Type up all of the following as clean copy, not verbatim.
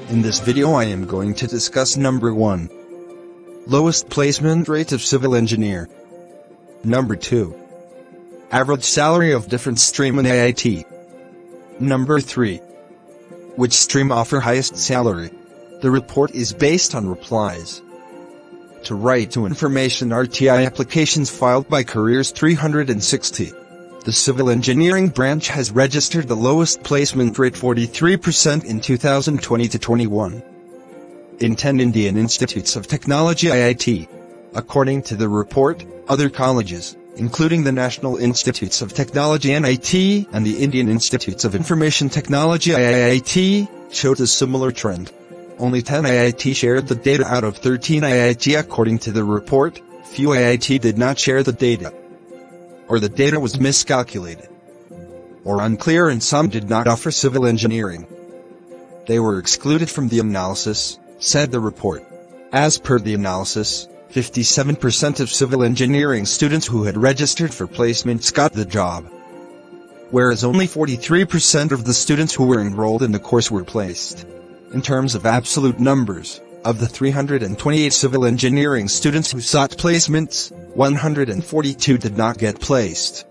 In this video I am going to discuss number 1. Lowest placement rate of civil engineer. Number 2. Average salary of different stream in IIT. Number 3. Which stream offer highest salary? The report is based on replies to Right to Information RTI applications filed by Careers 360. The civil engineering branch has registered the lowest placement rate 43% in 2020-21. In 10 Indian Institutes of Technology IIT. According to the report, other colleges, including the National Institutes of Technology NIT and the Indian Institutes of Information Technology IIT, showed a similar trend. Only 10 IIT shared the data out of 13 IIT. According to the report, few IIT did not share the data, or the data was miscalculated, or unclear, and some did not offer civil engineering. They were excluded from the analysis, said the report. As per the analysis, 57% of civil engineering students who had registered for placements got the job, whereas only 43% of the students who were enrolled in the course were placed. In terms of absolute numbers, of the 328 civil engineering students who sought placements, 142 did not get placed.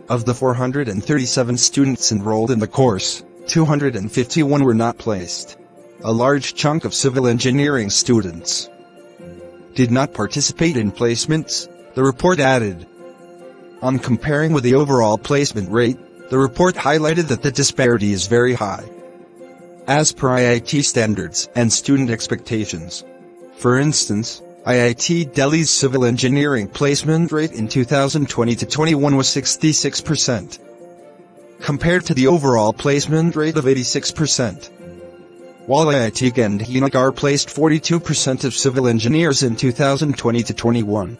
Of the 437 students enrolled in the course, 251 were not placed. A large chunk of civil engineering students did not participate in placements, the report added. On comparing with the overall placement rate, the report highlighted that the disparity is very high, as per IIT standards and student expectations. For instance, IIT Delhi's civil engineering placement rate in 2020-21 was 66%, compared to the overall placement rate of 86%. While IIT Gandhinagar placed 42% of civil engineers in 2020-21,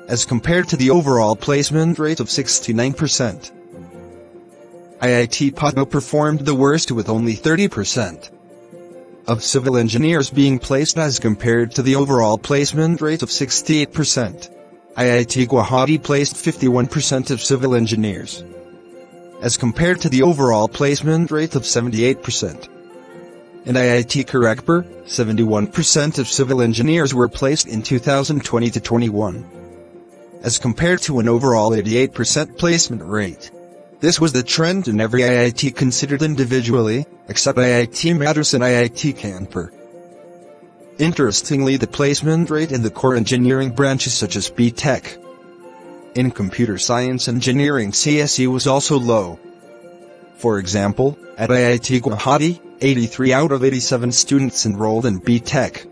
as compared to the overall placement rate of 69%. IIT Patna performed the worst with only 30% of civil engineers being placed as compared to the overall placement rate of 68%. IIT Guwahati placed 51% of civil engineers, as compared to the overall placement rate of 78%. In IIT Kharagpur, 71% of civil engineers were placed in 2020-21, as compared to an overall 88% placement rate. This was the trend in every IIT considered individually, except IIT Madras and IIT Kanpur. Interestingly, the placement rate in the core engineering branches such as B.Tech in computer science engineering CSE was also low. For example, at IIT Guwahati, 83 out of 87 students enrolled in B.Tech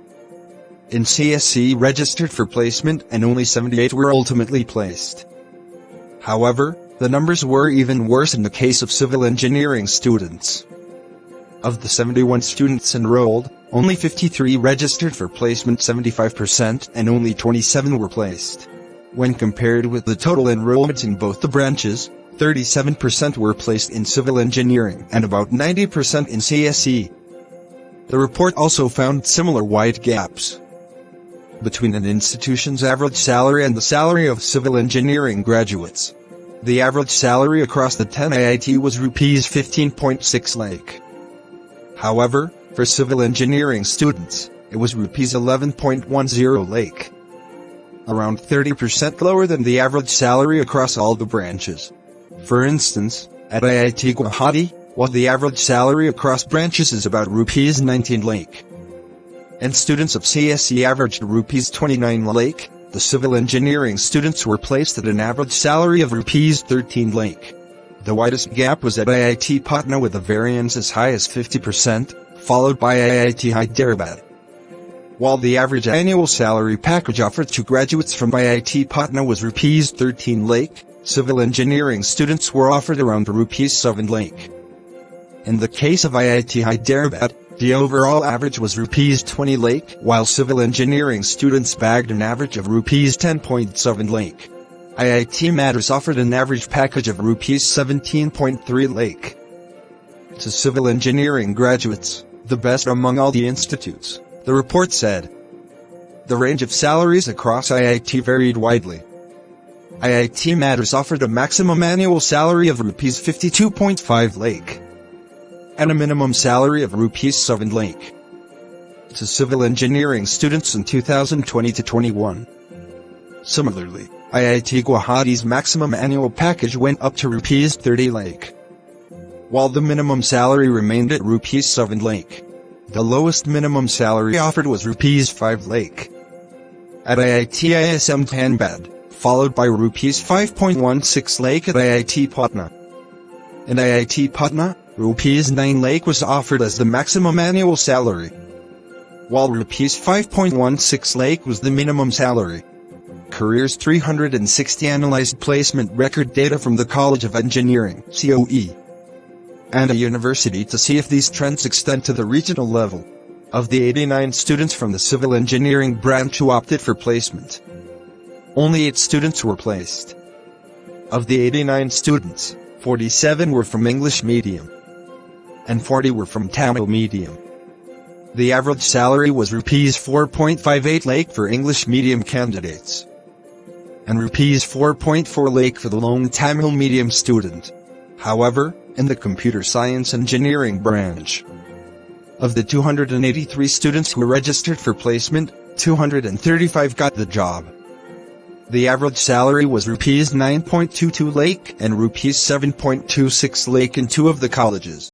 in CSE registered for placement and only 78 were ultimately placed. However, the numbers were even worse in the case of civil engineering students. Of the 71 students enrolled, only 53 registered for placement 75% and only 27 were placed. When compared with the total enrollments in both the branches, 37% were placed in civil engineering and about 90% in CSE. The report also found similar wide gaps between an institution's average salary and the salary of civil engineering graduates. The average salary across the 10 IIT was Rs 15.6 lakh. However, for civil engineering students, it was Rs 11.10 lakh, around 30% lower than the average salary across all the branches. For instance, at IIT Guwahati, while the average salary across branches is about Rs 19 lakh, and students of CSE averaged Rs 29 lakh, the civil engineering students were placed at an average salary of Rs 13 lakh. The widest gap was at IIT Patna with a variance as high as 50%, followed by IIT Hyderabad. While the average annual salary package offered to graduates from IIT Patna was Rs 13 lakh, civil engineering students were offered around Rs 7 lakh. In the case of IIT Hyderabad, the overall average was Rs 20 lakh, while civil engineering students bagged an average of Rs 10.7 lakh. IIT Madras offered an average package of Rs 17.3 lakh to civil engineering graduates, the best among all the institutes, the report said. The range of salaries across IIT varied widely. IIT Madras offered a maximum annual salary of Rs 52.5 lakh, and a minimum salary of rupees 7 lakh. To civil engineering students in 2020-21. Similarly, IIT Guwahati's maximum annual package went up to rupees 30 lakh. While the minimum salary remained at rupees 7 lakh, the lowest minimum salary offered was rupees 5 lakh. At IIT ISM Dhanbad, followed by rupees 5.16 lakh at IIT Patna. In IIT Patna, rupees 9 lakh was offered as the maximum annual salary, while rupees 5.16 lakh was the minimum salary. Careers 360 analyzed placement record data from the College of Engineering (COE) and a university to see if these trends extend to the regional level. Of the 89 students from the civil engineering branch who opted for placement, only 8 students were placed. Of the 89 students, 47 were from English medium and 40 were from Tamil medium. The average salary was rupees 4.58 lakh for English medium candidates and rupees 4.4 lakh for the lone Tamil medium student. However, in the computer science engineering branch, of the 283 students who registered for placement, 235 got the job. The average salary was rupees 9.22 lakh and rupees 7.26 lakh in 2 of the colleges.